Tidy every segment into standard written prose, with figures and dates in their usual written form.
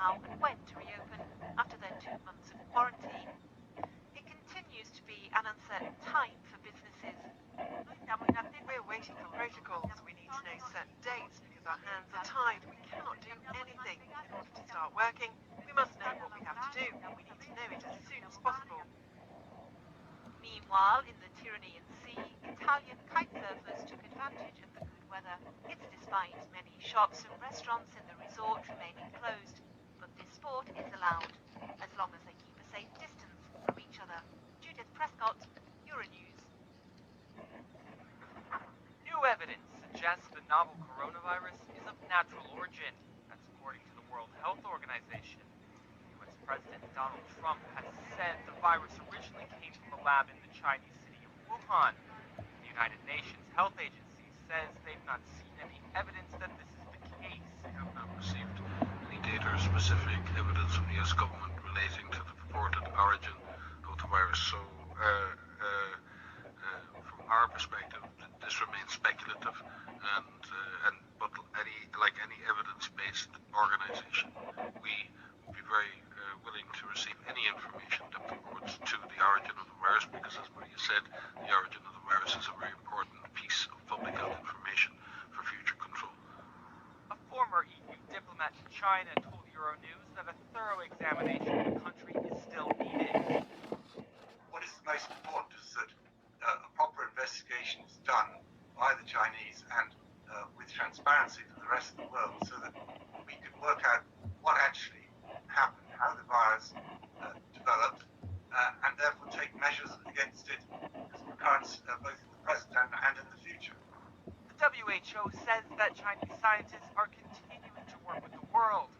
how and when to reopen after their 2 months of quarantine. It continues to be an uncertain time for businesses. We're waiting for protocols. We need to know certain dates because our hands are tied. We cannot do anything. In order to start working, we must know what we have to do. We need to know it as soon as possible. Meanwhile, in the Tyrrhenian Sea, Italian kite surfers took advantage of the good weather. It's despite many shops and restaurants in the resort remaining closed, but this sport is allowed, as long as they keep a safe distance from each other. Judith Prescott, EuroNews. New evidence suggests the novel coronavirus is of natural origin. That's according to the World Health Organization. U.S. President Donald Trump has said the virus originally came from a lab in the Chinese city of Wuhan. The United Nations Health Agency says they've not seen any evidence that this is the case. We have not received any data or specific evidence from the U.S. government relating to the purported origin of the virus. So, from our perspective, this remains speculative, but any evidence-based organisation, we would be very willing to receive any information that purports to the origin of the virus, because, as Maria said, the origin of the virus is a very important piece of public health information for future control. A former EU diplomat in China told EuroNews that a thorough examination of the country is still needed. What is most important is that a proper investigation is done by the Chinese and with transparency to the rest of the world, so that we can work out what actually happened, how the virus developed, and therefore take measures against it as recurrence both in the present and in the future. The WHO says that Chinese scientists are continuing to work with the world,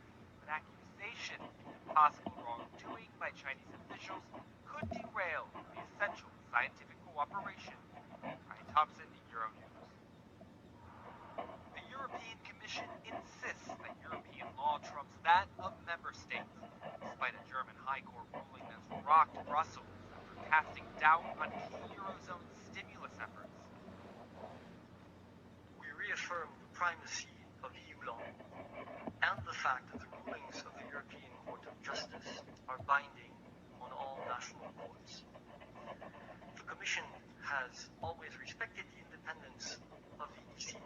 but accusations of possible wrongdoing by Chinese officials could derail the essential scientific cooperation. Ryan Thompson, EuroNews. The European Commission insists that European law trumps that of member states, despite a German High Court ruling that's rocked Brussels after casting doubt on key Eurozone stimulus efforts. We reaffirm the primacy of EU law and the fact that the rulings of the European Court of Justice are binding on all national courts. The Commission has always respected the independence of the ECB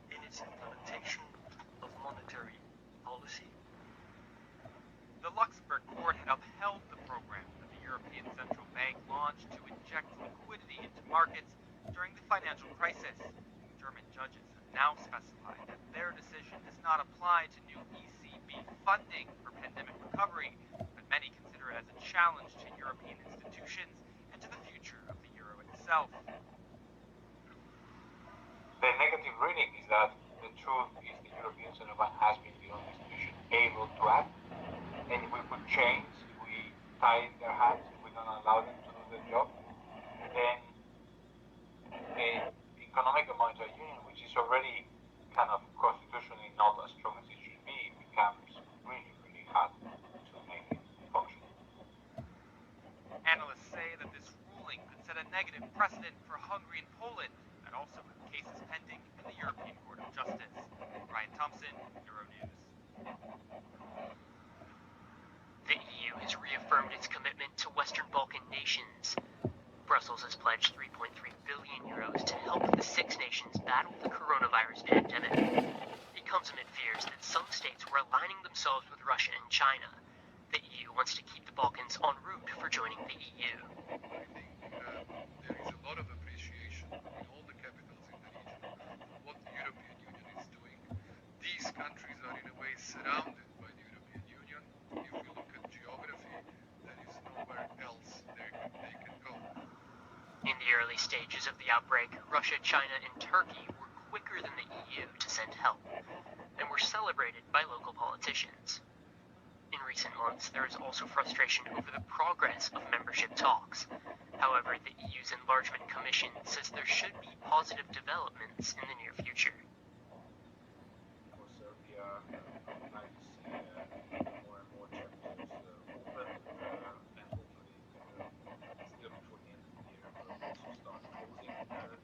in its implementation of monetary policy. The Luxembourg court had upheld the program that the European Central Bank launched to inject liquidity into markets during the financial crisis. German judges have now specified that their decision does not apply to new ECB funding for pandemic recovery, but many consider it as a challenge to European institutions and to the future of the euro itself. The negative reading is that the truth is the European Central Bank has been the only institution able to act, and if we could change, if we tie their hands, if we don't allow them to do their job, then the economic and monetary union, which is already kind of constitutionally not as strong as it should be, becomes really, really hard to make it function. Analysts say that this ruling could set a negative precedent for Hungary and Poland, and also have cases pending in the European Court of Justice. Ryan Thompson, EuroNews. The EU has reaffirmed its commitment to Western Balkan nations. Brussels has pledged 3.3 billion euros to help the 6 nations battle the coronavirus pandemic. It comes amid fears that some states were aligning themselves with Russia and China. The EU wants to keep the Balkans en route for joining the EU. I think there is a lot of appreciation in all the capitals in the region for what the European Union is doing. These countries are in a way surrounded by the European Union. If you look at geography, there is nowhere else they can go. In the early stages of the outbreak, Russia, China, and Turkey were quicker than the EU to send help, and were celebrated by local politicians. In recent months, there is also frustration over the progress of membership talks. However, the EU's Enlargement Commission says there should be positive developments in the near future. For Serbia, I would like to see more and more chapters open, and hopefully still before the end of the year we'll also start closing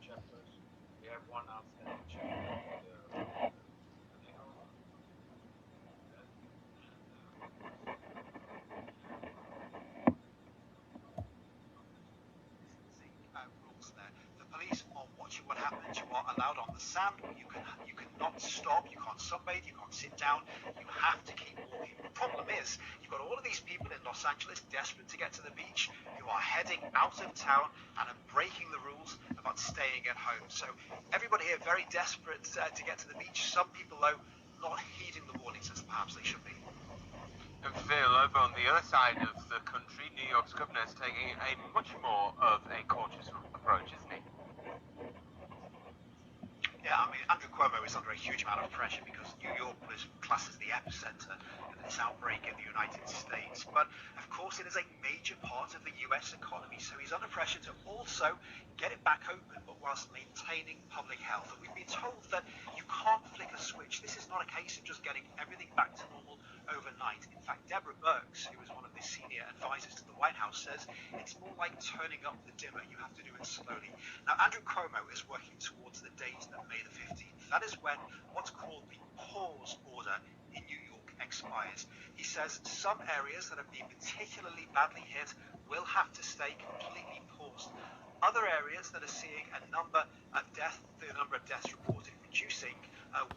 chapters. We have one outstanding chapter not allowed on the sand. You cannot stop. You can't sunbathe. You can't sit down. You have to keep walking. The problem is, you've got all of these people in Los Angeles desperate to get to the beach, who are heading out of town and are breaking the rules about staying at home. So everybody here very desperate to get to the beach. Some people, though, not heeding the warnings as perhaps they should be. And Phil, over on the other side of the country, New York's governor is taking a much more of a cautious approach, isn't he? Yeah, I mean, Andrew Cuomo is under a huge amount of pressure because New York was classed as the epicenter of this outbreak in the United States. But, of course, it is a major part of the U.S. economy, so he's under pressure to also get it back open, but whilst maintaining public health. And we've been told that you can't flick a switch. This is not a case of just getting everything back to normal overnight. In fact, Deborah Birx, who is one of the senior advisors to the White House, says it's more like turning up the dimmer. You have to do it slowly. Now, Andrew Cuomo is working towards the date of May the 15th. That is when what's called the pause order in New York expires. He says some areas that have been particularly badly hit will have to stay completely paused. Other areas that are seeing the number of deaths reported reducing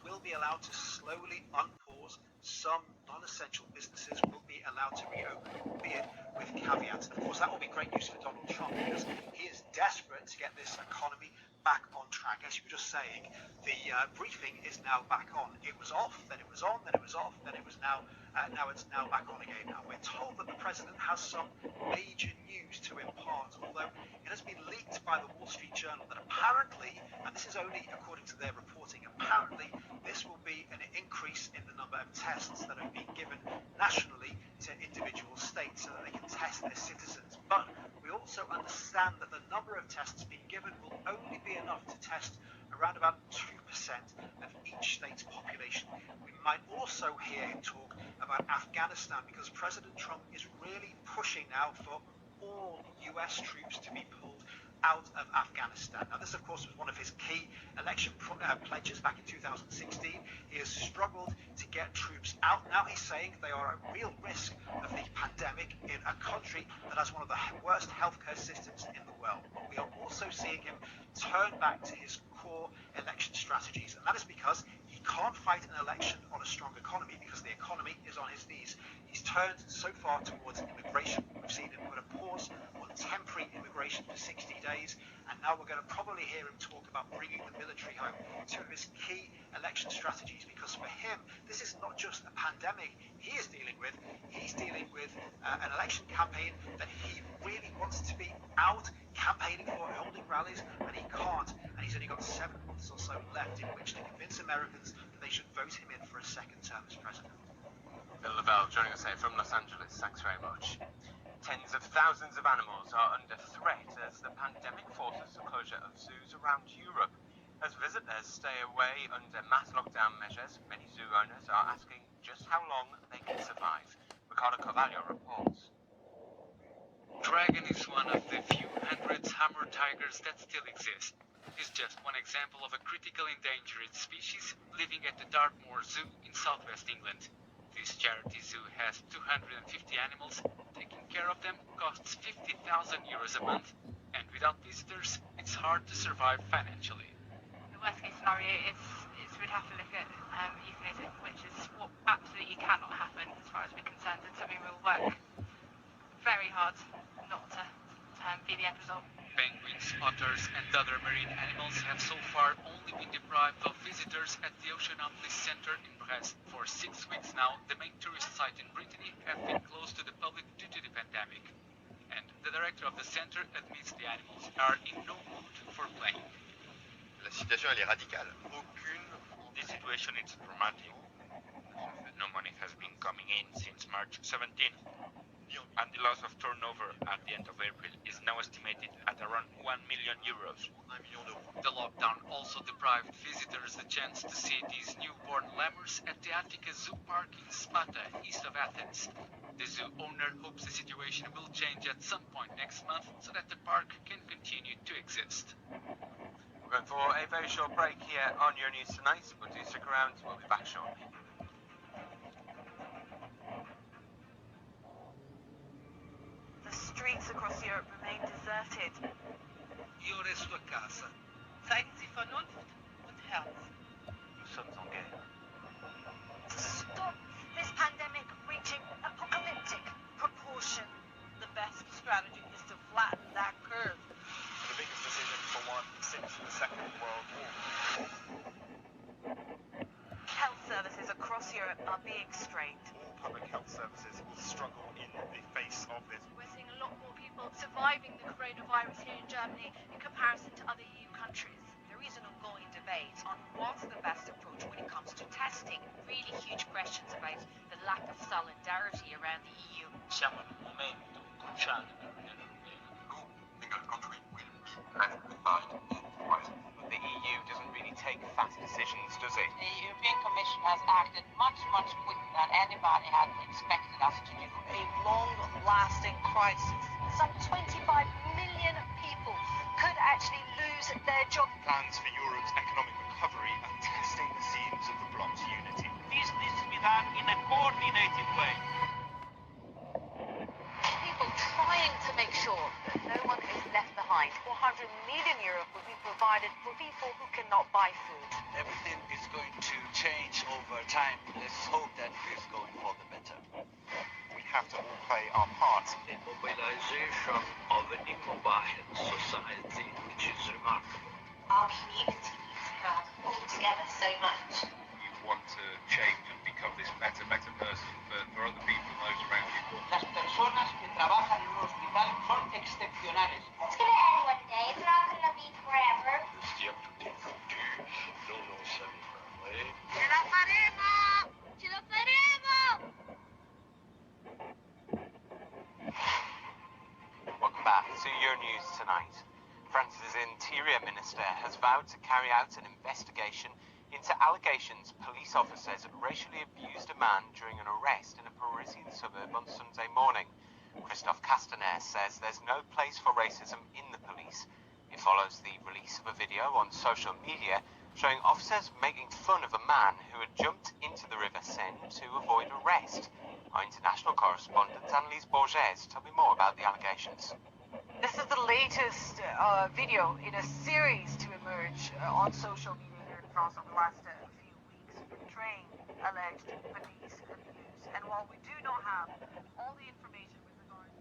will be allowed to slowly unpause. Some non-essential businesses will be allowed to reopen, albeit with caveats. Of course, that will be great news for Donald Trump because he is desperate to get this economy back on track. As you were just saying, the briefing is now back on. It was off, then it was on, then it was off, then it was now it's now back on again. Now we're told that the president has some major news to impart, although it has been leaked by the Wall Street Journal that apparently, and this is only according to their reporting, apparently this will be an increase in the number of tests that are being given nationally to individual states so that they can test their citizens. But we also understand that the number of tests being given will only be enough to test around about 2% of each state's population. We might also hear him talk about Afghanistan because President Trump is really pushing now for all US troops to be pulled out of Afghanistan. Now, this, of course, was one of his key election pledges back in 2016. He has struggled to get troops out. Now he's saying they are at real risk of the pandemic in a country that has one of the worst healthcare systems in the world. But we are also seeing him turn back to his core election strategies, and that is because he can't fight an election on a strong economy because the economy is on his knees. He's turned so far towards immigration. We've seen him put a pause on temporary immigration for 60 days, and now we're going to probably hear him talk about bringing the military home. Two of his key election strategies, because for him, this is not just a pandemic he is dealing with. He's dealing with an election campaign that he really wants to be out campaigning for, holding rallies, and he can't. And he's only got 7 months or so left in which to convince Americans that they should vote him in for a second term as president. Phil Lavelle joining us here from Los Angeles. Thanks very much. Tens of thousands of animals are under threat as the pandemic forces the closure of zoos around Europe. As visitors stay away under mass lockdown measures, many zoo owners are asking just how long they can survive. Ricardo Carvalho reports. Dragon is one of the few hundreds hammer tigers that still exist. It's just one example of a critically endangered species living at the Dartmoor Zoo in southwest England. This charity zoo has 250 animals. Taking care of them costs €50,000 a month, and without visitors, it's hard to survive financially. The worst case scenario is we'd have to look at euthanizing, which is what absolutely cannot happen as far as we're concerned, and something we'll work very hard not to be the end result. Penguins, otters, and other marine animals have so far only been deprived of visitors at the Oceanopolis Centre in Brest. For 6 weeks now, the main tourist site in Brittany have been closed to the public due to the pandemic. And the director of the centre admits the animals are in no mood for playing. La situation elle est radicale. The situation is dramatic. No money has been coming in since March 17. And the loss of turnover at the end of April is now estimated at around €1 million. The lockdown also deprived visitors the chance to see these newborn lemurs at the Attica Zoo Park in Sparta, east of Athens. The zoo owner hopes the situation will change at some point next month so that the park can continue to exist. We're going for a very short break here on Your News Tonight, but do stick around, we'll be back shortly. The streets across Europe remain deserted. Io resto a casa. Senza Vernunft since the Second World War. Health services across Europe are being strained. All public health services will struggle in the face of this. We're seeing a lot more people surviving the coronavirus here in Germany in comparison to other EU countries. There is an ongoing debate on what's the best approach when it comes to testing. Really huge questions about the lack of solidarity around the EU. Siamo in un momento cruciale per l'Unione Europea. No single country will be left behind in the crisis. The EU doesn't really take fast decisions, does it? The European Commission has acted much quicker than anybody had expected us to do. A long-lasting crisis. Some 25 million people could actually lose their job. Plans for Europe's economic recovery are testing the seams of the bloc's unity. This needs to be done in a coordinated way. People trying to make sure that no one is left behind. 400 million euro will be provided for people who cannot buy food. Everything is going to change over time. Let's hope that it's going for the better. We have to all play our part. A mobilization of an immobile society, which is remarkable. Our communities have pulled together so much. You want to change and become this better person for other people and those around you. Las personas que trabajan en un hospital son excepcionales. It's going to end one day. It's not going to be forever. Ce la faremo! Ce la faremo! Welcome back to Euronews Tonight. France's Interior Minister has vowed to carry out an investigation into allegations police officers racially abused a man during an arrest in a Parisian suburb on Sunday morning. Christophe Castaner says there's no place for racism in the police. It follows the release of a video on social media showing officers making fun of a man who had jumped into the River Seine to avoid arrest. Our international correspondent Annelise Borges told me more about the allegations. This is the latest video in a series to emerge on social media here in France over the last few weeks, portraying alleged police abuse. And while we do not have all the information with regard